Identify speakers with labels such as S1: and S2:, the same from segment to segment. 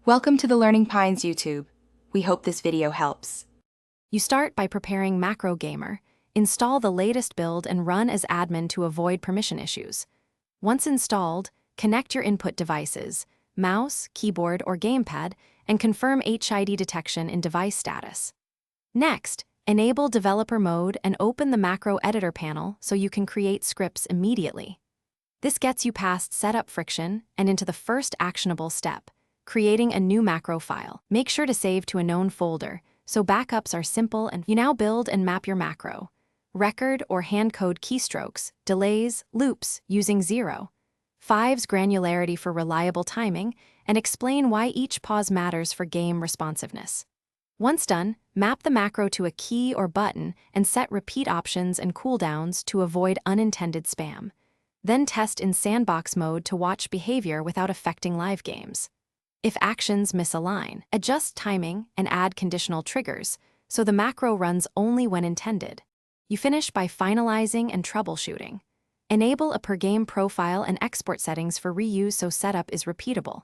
S1: Welcome to the Learning Pines YouTube. We hope this video helps.
S2: You start by preparing Macro Gamer, install the latest build and run as admin to avoid permission issues. Once installed, connect your input devices, mouse, keyboard, or gamepad, and confirm HID detection in device status. Next, enable developer mode and open the macro editor panel so you can create scripts immediately. This gets you past setup friction and into the first actionable step, creating a new macro file. Make sure to save to a known folder, so backups are simple and you now build and map your macro. Record or hand code keystrokes, delays, loops using 0. 5's granularity for reliable timing, and explain why each pause matters for game responsiveness. Once done, map the macro to a key or button and set repeat options and cooldowns to avoid unintended spam. Then test in sandbox mode to watch behavior without affecting live games. If actions misalign, adjust timing and add conditional triggers so the macro runs only when intended. You finish by finalizing and troubleshooting. Enable a per-game profile and export settings for reuse so setup is repeatable.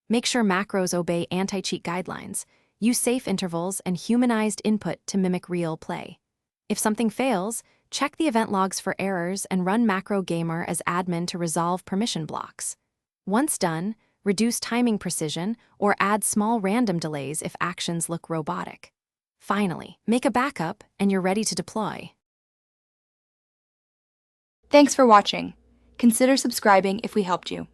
S2: Make sure macros obey anti-cheat guidelines. Use safe intervals and humanized input to mimic real play. If something fails, check the event logs for errors and run Macro Gamer as admin to resolve permission blocks. Once done, reduce timing precision or add small random delays if actions look robotic. Finally, make a backup and you're ready to deploy.
S1: Thanks for watching. Consider subscribing if we helped you.